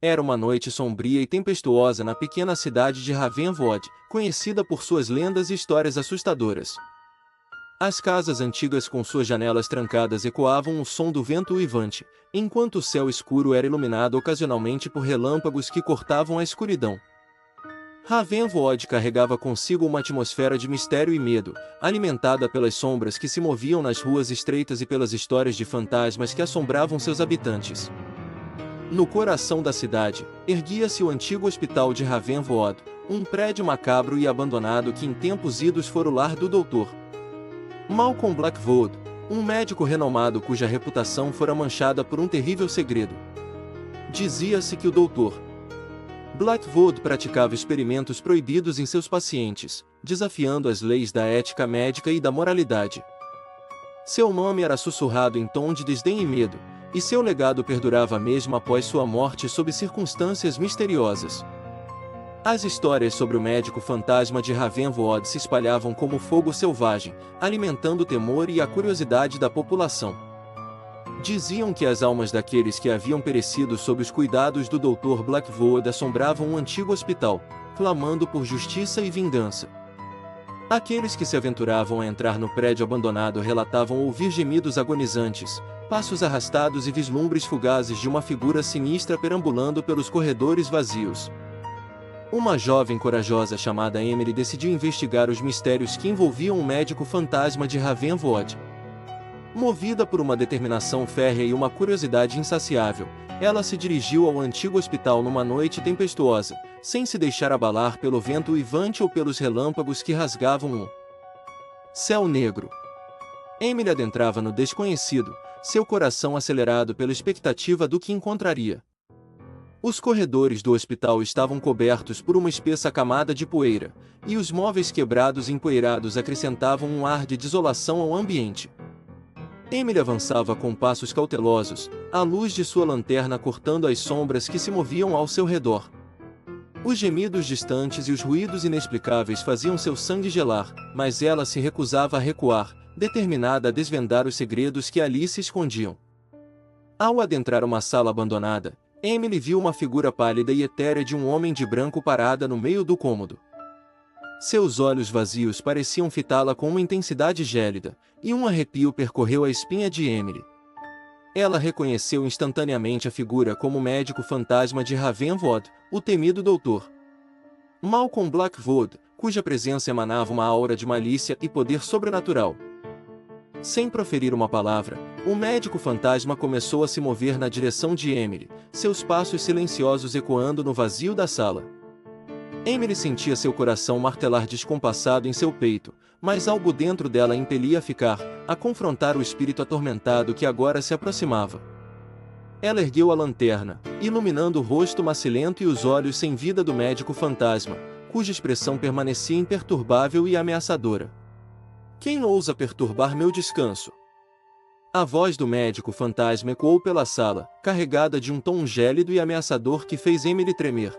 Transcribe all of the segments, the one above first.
Era uma noite sombria e tempestuosa na pequena cidade de Ravenwood, conhecida por suas lendas e histórias assustadoras. As casas antigas com suas janelas trancadas ecoavam o som do vento uivante, enquanto o céu escuro era iluminado ocasionalmente por relâmpagos que cortavam a escuridão. Ravenwood carregava consigo uma atmosfera de mistério e medo, alimentada pelas sombras que se moviam nas ruas estreitas e pelas histórias de fantasmas que assombravam seus habitantes. No coração da cidade, erguia-se o antigo hospital de Ravenwood, um prédio macabro e abandonado que em tempos idos fora o lar do Dr. Malcolm Blackwood, um médico renomado cuja reputação fora manchada por um terrível segredo. Dizia-se que o Dr. Blackwood praticava experimentos proibidos em seus pacientes, desafiando as leis da ética médica e da moralidade. Seu nome era sussurrado em tom de desdém e medo, e seu legado perdurava mesmo após sua morte sob circunstâncias misteriosas. As histórias sobre o médico fantasma de Ravenwood se espalhavam como fogo selvagem, alimentando o temor e a curiosidade da população. Diziam que as almas daqueles que haviam perecido sob os cuidados do Dr. Blackwood assombravam um antigo hospital, clamando por justiça e vingança. Aqueles que se aventuravam a entrar no prédio abandonado relatavam ouvir gemidos agonizantes, passos arrastados e vislumbres fugazes de uma figura sinistra perambulando pelos corredores vazios. Uma jovem corajosa chamada Emily decidiu investigar os mistérios que envolviam o médico fantasma de Ravenwood. Movida por uma determinação férrea e uma curiosidade insaciável, ela se dirigiu ao antigo hospital numa noite tempestuosa, sem se deixar abalar pelo vento uivante ou pelos relâmpagos que rasgavam o céu negro. Emily adentrava no desconhecido, seu coração acelerado pela expectativa do que encontraria. Os corredores do hospital estavam cobertos por uma espessa camada de poeira, e os móveis quebrados e empoeirados acrescentavam um ar de desolação ao ambiente. Emily avançava com passos cautelosos, a luz de sua lanterna cortando as sombras que se moviam ao seu redor. Os gemidos distantes e os ruídos inexplicáveis faziam seu sangue gelar, mas ela se recusava a recuar, determinada a desvendar os segredos que ali se escondiam. Ao adentrar uma sala abandonada, Emily viu uma figura pálida e etérea de um homem de branco parada no meio do cômodo. Seus olhos vazios pareciam fitá-la com uma intensidade gélida, e um arrepio percorreu a espinha de Emily. Ela reconheceu instantaneamente a figura como o médico fantasma de Ravenwood, o temido Dr. Malcolm Blackwood, cuja presença emanava uma aura de malícia e poder sobrenatural. Sem proferir uma palavra, o médico fantasma começou a se mover na direção de Emily, seus passos silenciosos ecoando no vazio da sala. Emily sentia seu coração martelar descompassado em seu peito, mas algo dentro dela a impelia a ficar, a confrontar o espírito atormentado que agora se aproximava. Ela ergueu a lanterna, iluminando o rosto macilento e os olhos sem vida do médico fantasma, cuja expressão permanecia imperturbável e ameaçadora. Quem ousa perturbar meu descanso? A voz do médico fantasma ecoou pela sala, carregada de um tom gélido e ameaçador que fez Emily tremer.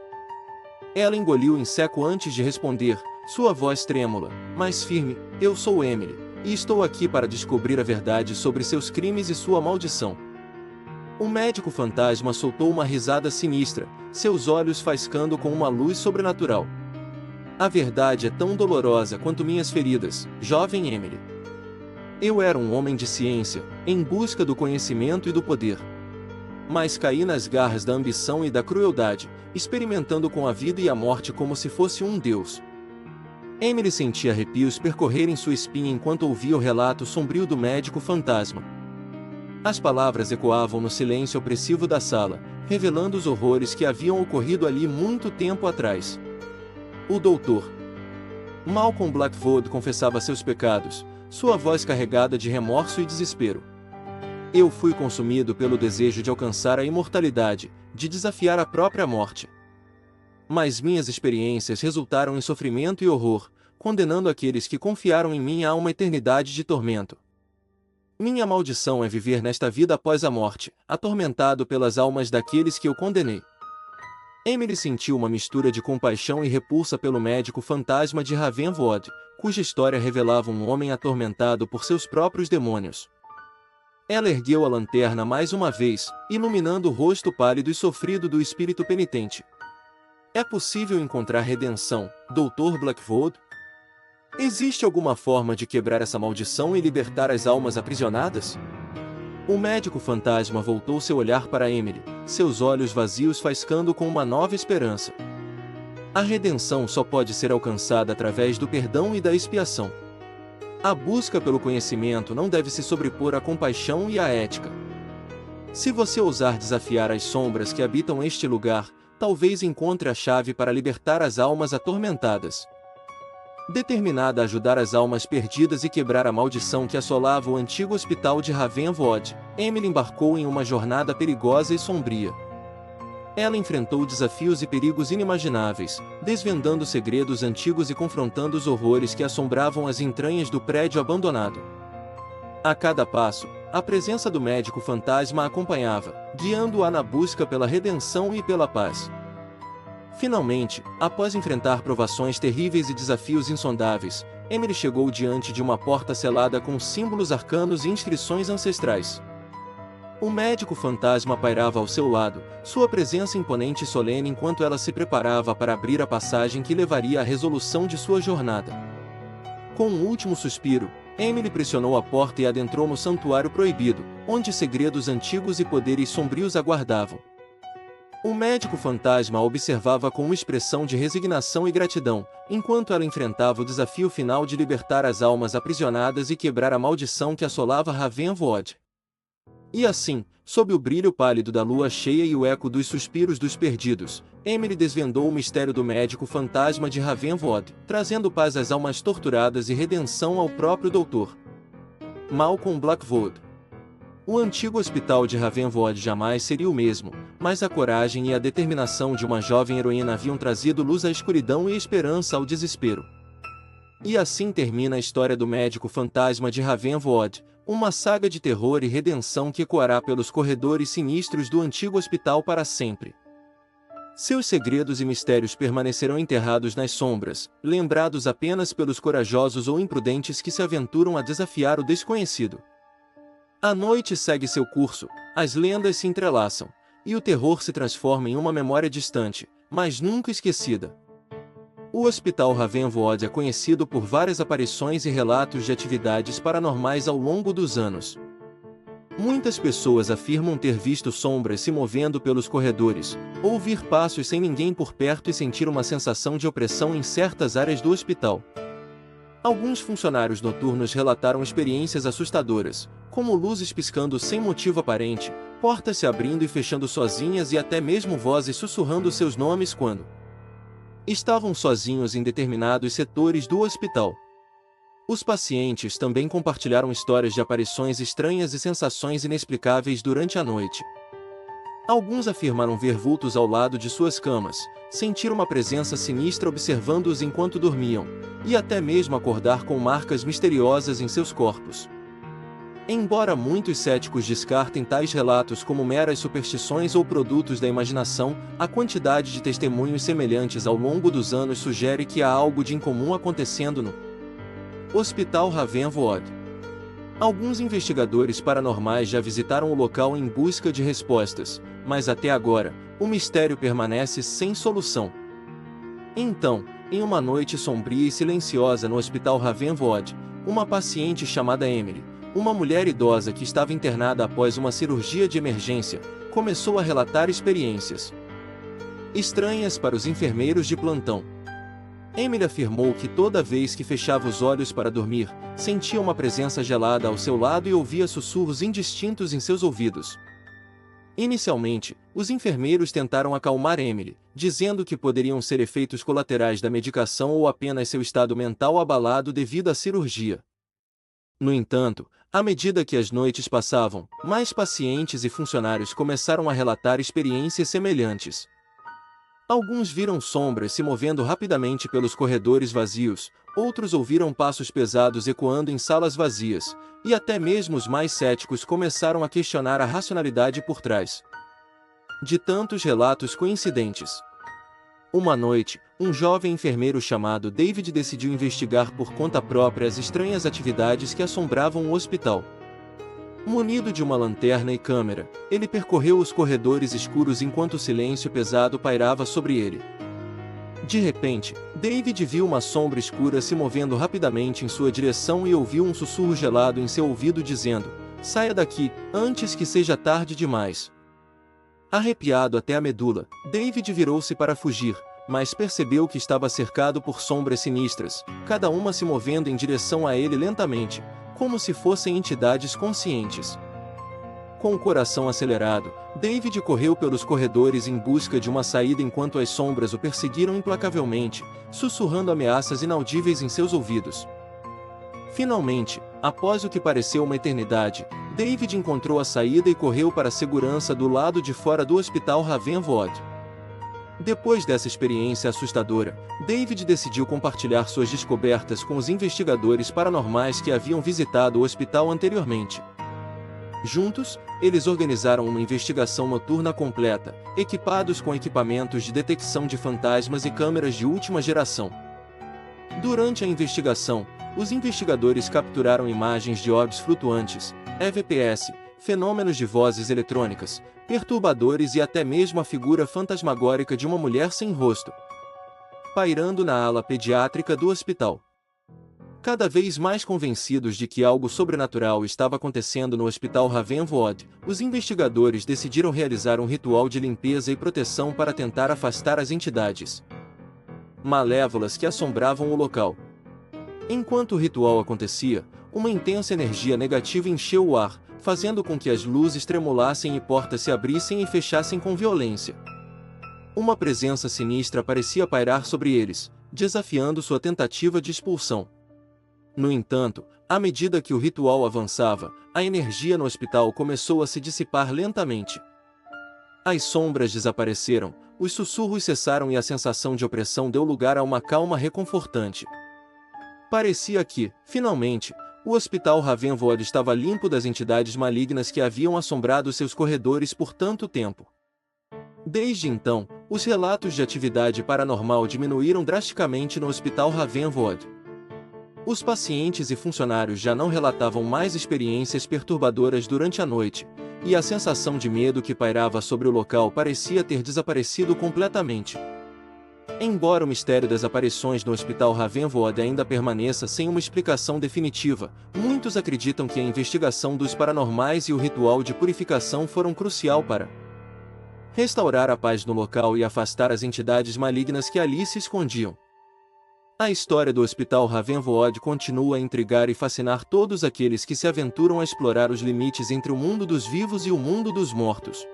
Ela engoliu em seco antes de responder, sua voz trêmula, mas firme: "Eu sou Emily, e estou aqui para descobrir a verdade sobre seus crimes e sua maldição." O médico fantasma soltou uma risada sinistra, seus olhos faiscando com uma luz sobrenatural. "A verdade é tão dolorosa quanto minhas feridas, jovem Emily. Eu era um homem de ciência, em busca do conhecimento e do poder. Mas caí nas garras da ambição e da crueldade, experimentando com a vida e a morte como se fosse um deus." Emily sentia arrepios percorrerem sua espinha enquanto ouvia o relato sombrio do médico fantasma. As palavras ecoavam no silêncio opressivo da sala, revelando os horrores que haviam ocorrido ali muito tempo atrás. O Dr. Malcolm Blackwood confessava seus pecados, sua voz carregada de remorso e desespero. "Eu fui consumido pelo desejo de alcançar a imortalidade, de desafiar a própria morte. Mas minhas experiências resultaram em sofrimento e horror, condenando aqueles que confiaram em mim a uma eternidade de tormento. Minha maldição é viver nesta vida após a morte, atormentado pelas almas daqueles que eu condenei." Emily sentiu uma mistura de compaixão e repulsa pelo médico fantasma de Ravenwood, cuja história revelava um homem atormentado por seus próprios demônios. Ela ergueu a lanterna mais uma vez, iluminando o rosto pálido e sofrido do espírito penitente. É possível encontrar redenção, Dr. Blackwood? Existe alguma forma de quebrar essa maldição e libertar as almas aprisionadas? O médico fantasma voltou seu olhar para Emily, seus olhos vazios faiscando com uma nova esperança. A redenção só pode ser alcançada através do perdão e da expiação. A busca pelo conhecimento não deve se sobrepor à compaixão e à ética. Se você ousar desafiar as sombras que habitam este lugar, talvez encontre a chave para libertar as almas atormentadas. Determinada a ajudar as almas perdidas e quebrar a maldição que assolava o antigo hospital de Ravenwood, Emily embarcou em uma jornada perigosa e sombria. Ela enfrentou desafios e perigos inimagináveis, desvendando segredos antigos e confrontando os horrores que assombravam as entranhas do prédio abandonado. A cada passo, a presença do médico fantasma a acompanhava, guiando-a na busca pela redenção e pela paz. Finalmente, após enfrentar provações terríveis e desafios insondáveis, Emily chegou diante de uma porta selada com símbolos arcanos e inscrições ancestrais. O médico fantasma pairava ao seu lado, sua presença imponente e solene enquanto ela se preparava para abrir a passagem que levaria à resolução de sua jornada. Com um último suspiro, Emily pressionou a porta e adentrou no santuário proibido, onde segredos antigos e poderes sombrios aguardavam. O médico fantasma a observava com uma expressão de resignação e gratidão, enquanto ela enfrentava o desafio final de libertar as almas aprisionadas e quebrar a maldição que assolava Ravenwood. E assim, sob o brilho pálido da lua cheia e o eco dos suspiros dos perdidos, Emily desvendou o mistério do médico fantasma de Ravenwood, trazendo paz às almas torturadas e redenção ao próprio Dr. Malcolm Blackwood. O antigo hospital de Ravenwood jamais seria o mesmo, mas a coragem e a determinação de uma jovem heroína haviam trazido luz à escuridão e esperança ao desespero. E assim termina a história do médico fantasma de Ravenwood, uma saga de terror e redenção que ecoará pelos corredores sinistros do antigo hospital para sempre. Seus segredos e mistérios permanecerão enterrados nas sombras, lembrados apenas pelos corajosos ou imprudentes que se aventuram a desafiar o desconhecido. A noite segue seu curso, as lendas se entrelaçam, e o terror se transforma em uma memória distante, mas nunca esquecida. O Hospital Ravenwood é conhecido por várias aparições e relatos de atividades paranormais ao longo dos anos. Muitas pessoas afirmam ter visto sombras se movendo pelos corredores, ouvir passos sem ninguém por perto e sentir uma sensação de opressão em certas áreas do hospital. Alguns funcionários noturnos relataram experiências assustadoras, como luzes piscando sem motivo aparente, portas se abrindo e fechando sozinhas e até mesmo vozes sussurrando seus nomes quando estavam sozinhos em determinados setores do hospital. Os pacientes também compartilharam histórias de aparições estranhas e sensações inexplicáveis durante a noite. Alguns afirmaram ver vultos ao lado de suas camas, sentir uma presença sinistra observando-os enquanto dormiam, e até mesmo acordar com marcas misteriosas em seus corpos. Embora muitos céticos descartem tais relatos como meras superstições ou produtos da imaginação, a quantidade de testemunhos semelhantes ao longo dos anos sugere que há algo de incomum acontecendo no Hospital Ravenwood. Alguns investigadores paranormais já visitaram o local em busca de respostas, mas até agora, o mistério permanece sem solução. Então, em uma noite sombria e silenciosa no Hospital Ravenwood, uma paciente chamada Emily, uma mulher idosa que estava internada após uma cirurgia de emergência, começou a relatar experiências estranhas para os enfermeiros de plantão. Emily afirmou que toda vez que fechava os olhos para dormir, sentia uma presença gelada ao seu lado e ouvia sussurros indistintos em seus ouvidos. Inicialmente, os enfermeiros tentaram acalmar Emily, dizendo que poderiam ser efeitos colaterais da medicação ou apenas seu estado mental abalado devido à cirurgia. No entanto, à medida que as noites passavam, mais pacientes e funcionários começaram a relatar experiências semelhantes. Alguns viram sombras se movendo rapidamente pelos corredores vazios, outros ouviram passos pesados ecoando em salas vazias, e até mesmo os mais céticos começaram a questionar a racionalidade por trás de tantos relatos coincidentes. Uma noite, um jovem enfermeiro chamado David decidiu investigar por conta própria as estranhas atividades que assombravam o hospital. Munido de uma lanterna e câmera, ele percorreu os corredores escuros enquanto o silêncio pesado pairava sobre ele. De repente, David viu uma sombra escura se movendo rapidamente em sua direção e ouviu um sussurro gelado em seu ouvido dizendo: "Saia daqui, antes que seja tarde demais." Arrepiado até a medula, David virou-se para fugir, mas percebeu que estava cercado por sombras sinistras, cada uma se movendo em direção a ele lentamente, como se fossem entidades conscientes. Com o coração acelerado, David correu pelos corredores em busca de uma saída enquanto as sombras o perseguiram implacavelmente, sussurrando ameaças inaudíveis em seus ouvidos. Finalmente, após o que pareceu uma eternidade, David encontrou a saída e correu para a segurança do lado de fora do Hospital Ravenwood. Depois dessa experiência assustadora, David decidiu compartilhar suas descobertas com os investigadores paranormais que haviam visitado o hospital anteriormente. Juntos, eles organizaram uma investigação noturna completa, equipados com equipamentos de detecção de fantasmas e câmeras de última geração. Durante a investigação, os investigadores capturaram imagens de orbes flutuantes, EVPs, fenômenos de vozes eletrônicas, perturbadores e até mesmo a figura fantasmagórica de uma mulher sem rosto, pairando na ala pediátrica do hospital. Cada vez mais convencidos de que algo sobrenatural estava acontecendo no Hospital Ravenwood, os investigadores decidiram realizar um ritual de limpeza e proteção para tentar afastar as entidades malévolas que assombravam o local. Enquanto o ritual acontecia, uma intensa energia negativa encheu o ar, fazendo com que as luzes tremulassem e portas se abrissem e fechassem com violência. Uma presença sinistra parecia pairar sobre eles, desafiando sua tentativa de expulsão. No entanto, à medida que o ritual avançava, a energia no hospital começou a se dissipar lentamente. As sombras desapareceram, os sussurros cessaram e a sensação de opressão deu lugar a uma calma reconfortante. Parecia que, finalmente, o Hospital Ravenwood estava limpo das entidades malignas que haviam assombrado seus corredores por tanto tempo. Desde então, os relatos de atividade paranormal diminuíram drasticamente no Hospital Ravenwood. Os pacientes e funcionários já não relatavam mais experiências perturbadoras durante a noite, e a sensação de medo que pairava sobre o local parecia ter desaparecido completamente. Embora o mistério das aparições no Hospital Ravenwood ainda permaneça sem uma explicação definitiva, muitos acreditam que a investigação dos paranormais e o ritual de purificação foram crucial para restaurar a paz no local e afastar as entidades malignas que ali se escondiam. A história do Hospital Ravenwood continua a intrigar e fascinar todos aqueles que se aventuram a explorar os limites entre o mundo dos vivos e o mundo dos mortos.